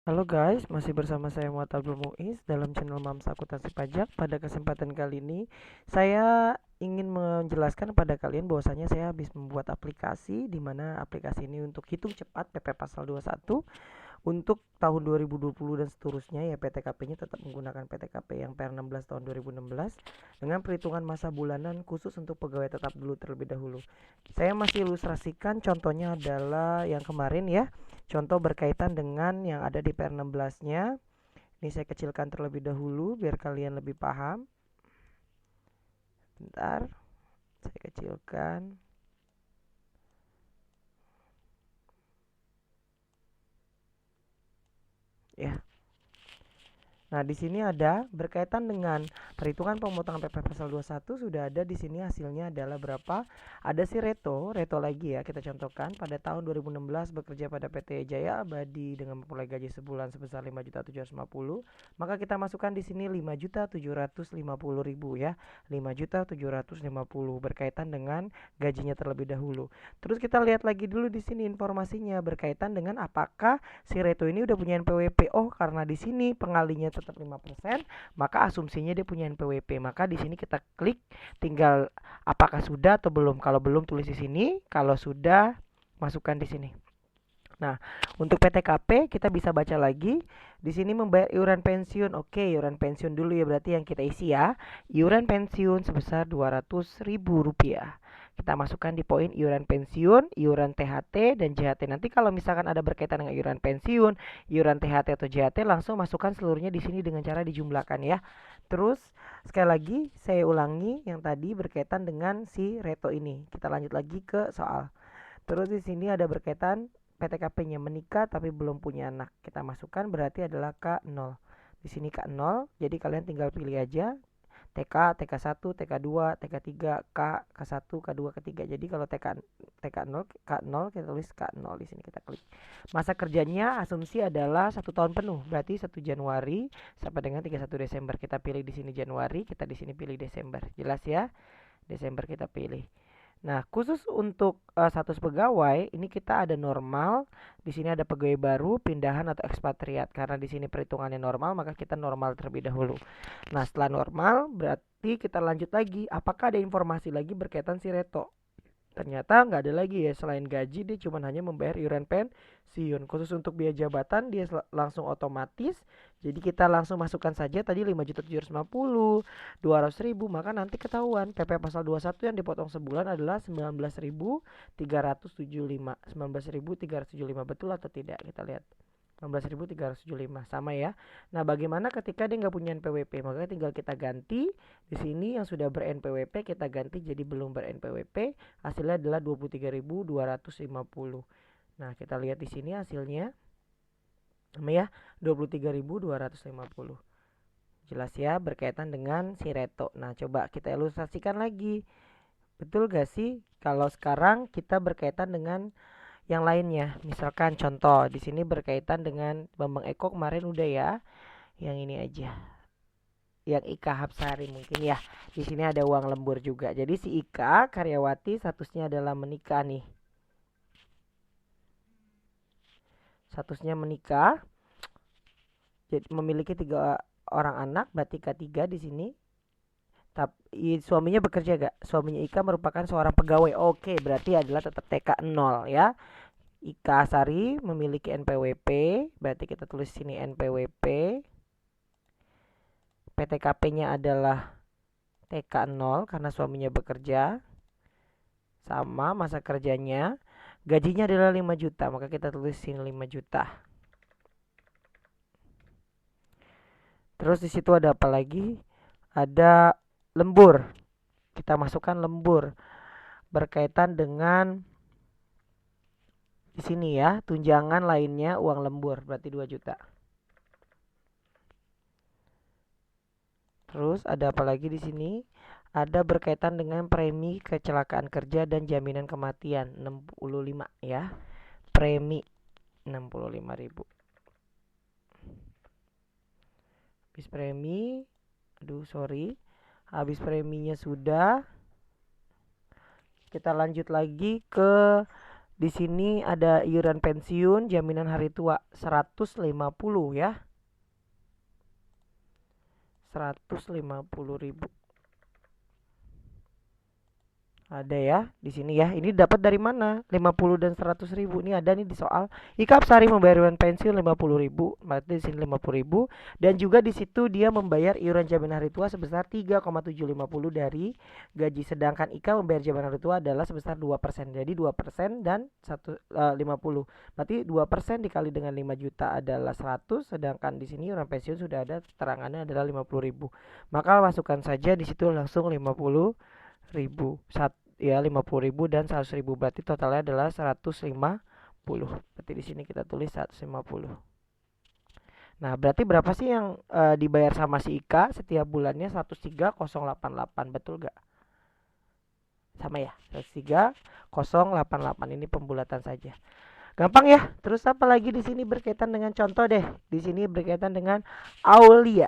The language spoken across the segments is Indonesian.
Halo guys, masih bersama saya Muhammad Abdul Muiz dalam channel Mams Akuntansi Pajak. Pada kesempatan kali ini, saya ingin menjelaskan pada kalian bahwasanya saya habis membuat aplikasi di mana aplikasi ini untuk hitung cepat PP Pasal 21 untuk tahun 2020 dan seterusnya ya. PTKP-nya tetap menggunakan PTKP yang PR16 tahun 2016 dengan perhitungan masa bulanan khusus untuk pegawai tetap dulu terlebih dahulu. Saya masih ilustrasikan contohnya adalah yang kemarin ya. Contoh berkaitan dengan yang ada di PR16-nya. Ini saya kecilkan terlebih dahulu biar kalian lebih paham. Bentar, saya kecilkan. Ya, nah, di sini ada berkaitan dengan perhitungan pemotongan PP pasal 21 sudah ada di sini hasilnya adalah berapa? Ada si Reto lagi ya, kita contohkan pada tahun 2016 bekerja pada PT Jaya Abadi dengan memperoleh gaji sebulan sebesar 5.750. Maka kita masukkan di sini 5.750.000 ya. 5.750 berkaitan dengan gajinya terlebih dahulu. Terus kita lihat lagi dulu di sini informasinya berkaitan dengan apakah si Reto ini udah punya NPWP. Oh, karena di sini pengalinya tetap 5%, maka asumsinya dia punya NPWP. Maka di sini kita klik tinggal apakah sudah atau belum. Kalau belum tulis di sini, kalau sudah masukkan di sini. Nah, untuk PTKP kita bisa baca lagi. Di sini membayar iuran pensiun. Oke, iuran pensiun dulu ya berarti yang kita isi ya. Iuran pensiun sebesar Rp200.000. Kita masukkan di poin iuran pensiun, iuran THT dan JHT. Nanti kalau misalkan ada berkaitan dengan iuran pensiun, iuran THT atau JHT langsung masukkan seluruhnya di sini dengan cara dijumlahkan ya. Terus sekali lagi saya ulangi yang tadi berkaitan dengan si Reto ini. Kita lanjut lagi ke soal. Terus di sini ada berkaitan PTKP-nya menikah tapi belum punya anak. Kita masukkan berarti adalah K0. Di sini K0, jadi kalian tinggal pilih aja TK, TK1, TK2, TK3, K, K1, K2, K3. Jadi kalau TK0, K0 kita tulis K0 di sini kita klik. Masa kerjanya asumsi adalah 1 tahun penuh, berarti 1 Januari sampai dengan 31 Desember. Kita pilih di sini Januari, kita di sini pilih Desember. Jelas ya? Desember kita pilih. Nah, khusus untuk status pegawai, ini kita ada normal, di sini ada pegawai baru, pindahan atau ekspatriat. Karena di sini perhitungannya normal, maka kita normal terlebih dahulu. Nah, setelah normal, berarti kita lanjut lagi. Apakah ada informasi lagi berkaitan si Reto? Ternyata nggak ada lagi ya, selain gaji dia cuma hanya membayar iuran pensiun. Khusus untuk biaya jabatan dia langsung otomatis. Jadi kita langsung masukkan saja tadi 5.750, 200.000, maka nanti ketahuan PP pasal 21 yang dipotong sebulan adalah 19.375. 19.375 betul atau tidak? Kita lihat. 19.375 sama ya. Nah, bagaimana ketika dia nggak punya NPWP? Maka tinggal kita ganti di sini yang sudah ber-NPWP kita ganti jadi belum ber-NPWP. Hasilnya adalah 23.250. Nah, kita lihat di sini hasilnya sama ya, 23.250. Jelas ya berkaitan dengan si Reto. Nah, coba kita ilustrasikan lagi. Betul gak sih kalau sekarang kita berkaitan dengan yang lainnya? Misalkan contoh di sini berkaitan dengan Bambang Eko kemarin udah ya. Yang ini aja. Yang Ika Hapsari mungkin ya. Di sini ada uang lembur juga. Jadi si Ika karyawati statusnya adalah menikah nih. Statusnya menikah. Jadi memiliki 3 orang anak, berarti K3 di sini. Tapi suaminya bekerja gak? Suaminya Ika merupakan seorang pegawai. Oke, berarti adalah tetap TK 0 ya. Ika Sari memiliki NPWP, berarti kita tulis sini NPWP. PTKP-nya adalah TK 0 karena suaminya bekerja. Sama masa kerjanya. Gajinya adalah 5 juta, maka kita tulis sini 5 juta. Terus di situ ada apa lagi? Ada lembur. Kita masukkan lembur berkaitan dengan di sini ya, tunjangan lainnya uang lembur berarti 2 juta. Terus ada apa lagi di sini? Ada berkaitan dengan premi kecelakaan kerja dan jaminan kematian 65 ya. Premi 65.000. Habis premi, aduh sorry. Habis preminya sudah, kita lanjut lagi ke Di sini ada iuran pensiun, jaminan hari tua 150 ya. 150.000. Ada ya di sini ya. Ini dapat dari mana? 50 dan 100.000. Ini ada nih di soal. Ika Apsari membayar iuran pensiun 50.000. Berarti di sini 50.000. Dan juga di situ dia membayar iuran jaminan hari tua sebesar 3,750 dari gaji. Sedangkan Ika membayar jaminan hari tua adalah sebesar 2%. Jadi 2% dan 50. Berarti 2% dikali dengan 5 juta adalah 100. Sedangkan di sini iuran pensiun sudah ada terangannya adalah 50.000. Maka masukkan saja di situ langsung 50.000 ya, 50.000 dan 100.000, berarti totalnya adalah 150. Berarti di sini kita tulis 150. Nah, berarti berapa sih yang dibayar sama si Ika setiap bulannya? 103.088, betul gak? Sama ya, 103.088. Ini pembulatan saja. Gampang ya. Terus apa lagi di sini berkaitan dengan contoh deh. Di sini berkaitan dengan Aulia.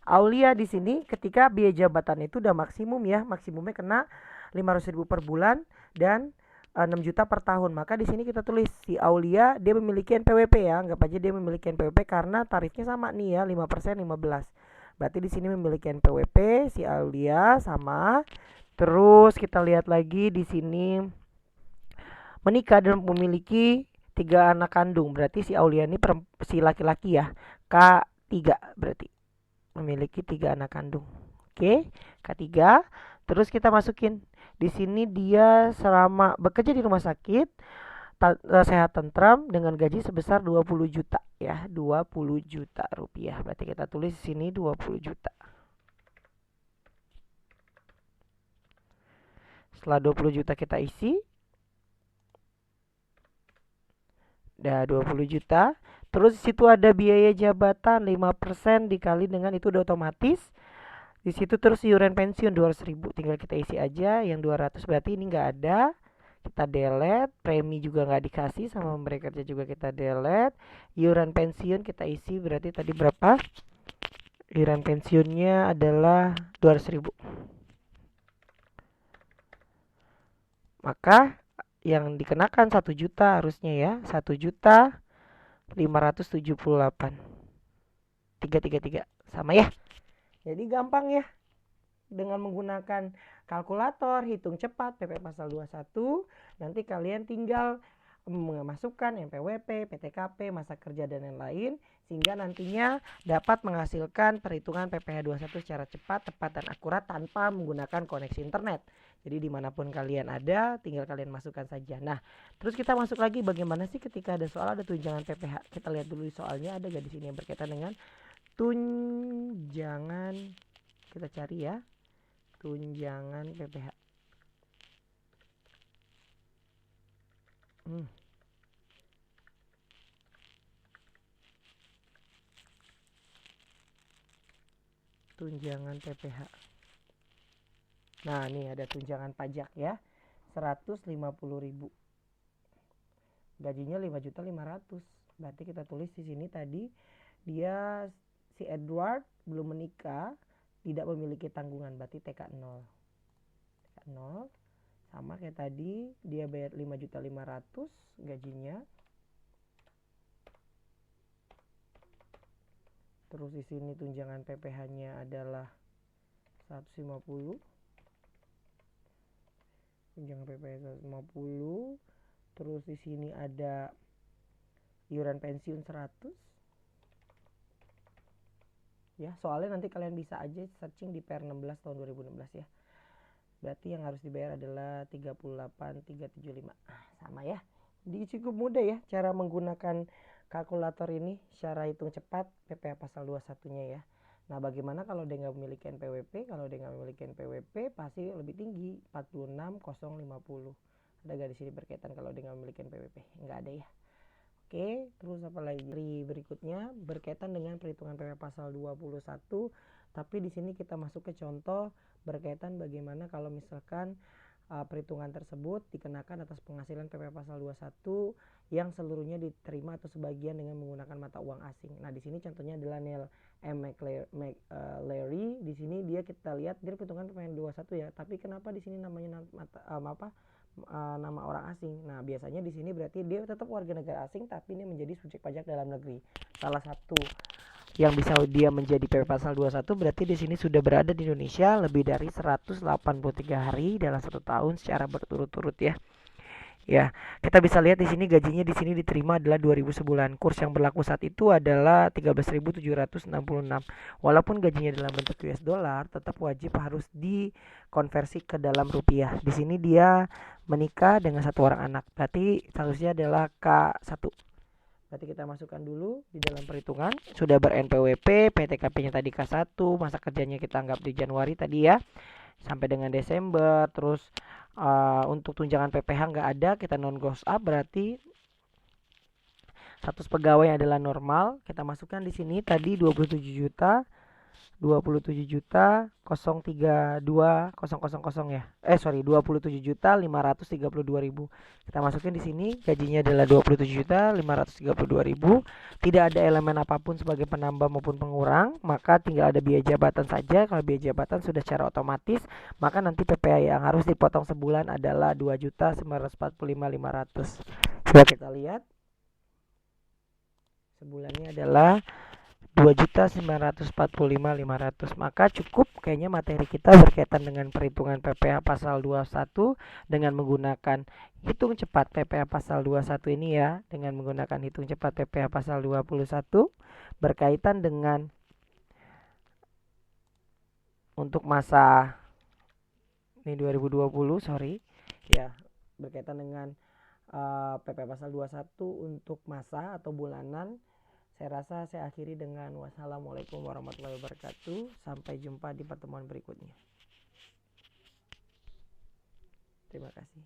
Aulia di sini ketika biaya jabatan itu udah maksimum ya, maksimumnya kena 500.000 per bulan dan 6 juta per tahun. Maka di sini kita tulis si Aulia dia memiliki NPWP ya, anggap aja dia memiliki NPWP karena tarifnya sama nih ya, 5% 15. Berarti di sini memiliki NPWP si Aulia sama. Terus kita lihat lagi di sini menikah dan memiliki 3 anak kandung. Berarti si Aulia ini si laki-laki ya, K3 berarti memiliki 3 anak kandung. Oke, K3. Terus kita masukin. Di sini dia selama bekerja di rumah sakit sehat tentram dengan gaji sebesar 20 juta ya, 20 juta rupiah. Berarti kita tulis di sini 20 juta. Setelah 20 juta kita isi. Udah 20 juta. Terus di situ ada biaya jabatan 5% dikali dengan itu udah otomatis. Di situ terus iuran pensiun 200.000, tinggal kita isi aja yang 200, berarti ini nggak ada, kita delete. Premi juga nggak dikasih, sama memberi kerja juga kita delete. Iuran pensiun kita isi, berarti tadi berapa? Iuran pensiunnya adalah 200.000. Maka yang dikenakan 1 juta harusnya ya, 1.578.333 sama ya. Jadi gampang ya, dengan menggunakan kalkulator hitung cepat PP pasal 21, nanti kalian tinggal memasukkan NPWP, PTKP, masa kerja dan lain-lain, sehingga nantinya dapat menghasilkan perhitungan PPh 21 secara cepat, tepat dan akurat tanpa menggunakan koneksi internet. Jadi dimanapun kalian ada, tinggal kalian masukkan saja. Nah, terus kita masuk lagi bagaimana sih ketika ada soal ada tunjangan PPh. Kita lihat dulu di soalnya ada gak di sini yang berkaitan dengan tunjangan. Kita cari ya, tunjangan PPh. Tunjangan PPh. Nah, nih ada tunjangan pajak ya, 150.000. Gajinya 5.500.000. Berarti kita tulis di sini tadi dia si Edward belum menikah, tidak memiliki tanggungan, berarti TK 0. TK 0 sama kayak tadi, dia bayar 5.500.000 gajinya. Terus di sini tunjangan PPh-nya adalah 150. Tunjangan PPh 150. Terus di sini ada iuran pensiun 100. Ya, soalnya nanti kalian bisa aja searching di PR 16 tahun 2016 ya. Berarti yang harus dibayar adalah 38.375. Sama ya. Jadi cukup mudah ya cara menggunakan kalkulator ini, secara hitung cepat PPh pasal 21-nya ya. Nah, bagaimana kalau dia nggak memiliki NPWP? Kalau dia nggak memiliki NPWP pasti lebih tinggi, 46.050. Ada gak di sini berkaitan kalau dia nggak memiliki NPWP? Nggak ada ya. Oke, terus apa lagi? Berikutnya berkaitan dengan perhitungan PPh pasal 21, tapi di sini kita masuk ke contoh berkaitan bagaimana kalau misalkan perhitungan tersebut dikenakan atas penghasilan PPh pasal 21 yang seluruhnya diterima atau sebagian dengan menggunakan mata uang asing. Nah, di sini contohnya adalah Neil M. Larry. Di sini dia kita lihat dia perhitungan PPh 21 ya, tapi kenapa di sini namanya nama orang asing. Nah, biasanya di sini berarti dia tetap warga negara asing tapi ini menjadi subjek pajak dalam negeri. Salah satu yang bisa dia menjadi PP pasal 21 berarti di sini sudah berada di Indonesia lebih dari 183 hari dalam 1 tahun secara berturut-turut ya. Ya, kita bisa lihat di sini gajinya di sini diterima adalah 2000 sebulan. Kurs yang berlaku saat itu adalah 13.766. Walaupun gajinya dalam bentuk US dollar, tetap wajib harus dikonversi ke dalam rupiah. Di sini dia menikah dengan satu orang anak. Berarti statusnya adalah K1. Berarti kita masukkan dulu di dalam perhitungan. Sudah ber-NPWP, PTKP-nya tadi K1, masa kerjanya kita anggap di Januari tadi ya, sampai dengan Desember. Terus untuk tunjangan PPh nggak ada, kita non gross up, berarti status pegawai adalah normal. Kita masukkan di sini tadi 27 juta 032 ya. 27.532.000. Kita masukin di sini gajinya adalah 27.532.000. Tidak ada elemen apapun sebagai penambah maupun pengurang, maka tinggal ada biaya jabatan saja. Kalau biaya jabatan sudah secara otomatis, maka nanti PPh yang harus dipotong sebulan adalah 2.945.500. Coba kita lihat. Sebulannya adalah 2.945.500. Maka cukup kayaknya materi kita berkaitan dengan perhitungan PPh pasal 21 dengan menggunakan hitung cepat PPh pasal 21 ini ya, dengan menggunakan hitung cepat PPh pasal 21 berkaitan dengan untuk masa ini 2020 ya, berkaitan dengan PPh pasal 21 untuk masa atau bulanan. Saya rasa saya akhiri dengan wassalamualaikum warahmatullahi wabarakatuh. Sampai jumpa di pertemuan berikutnya. Terima kasih.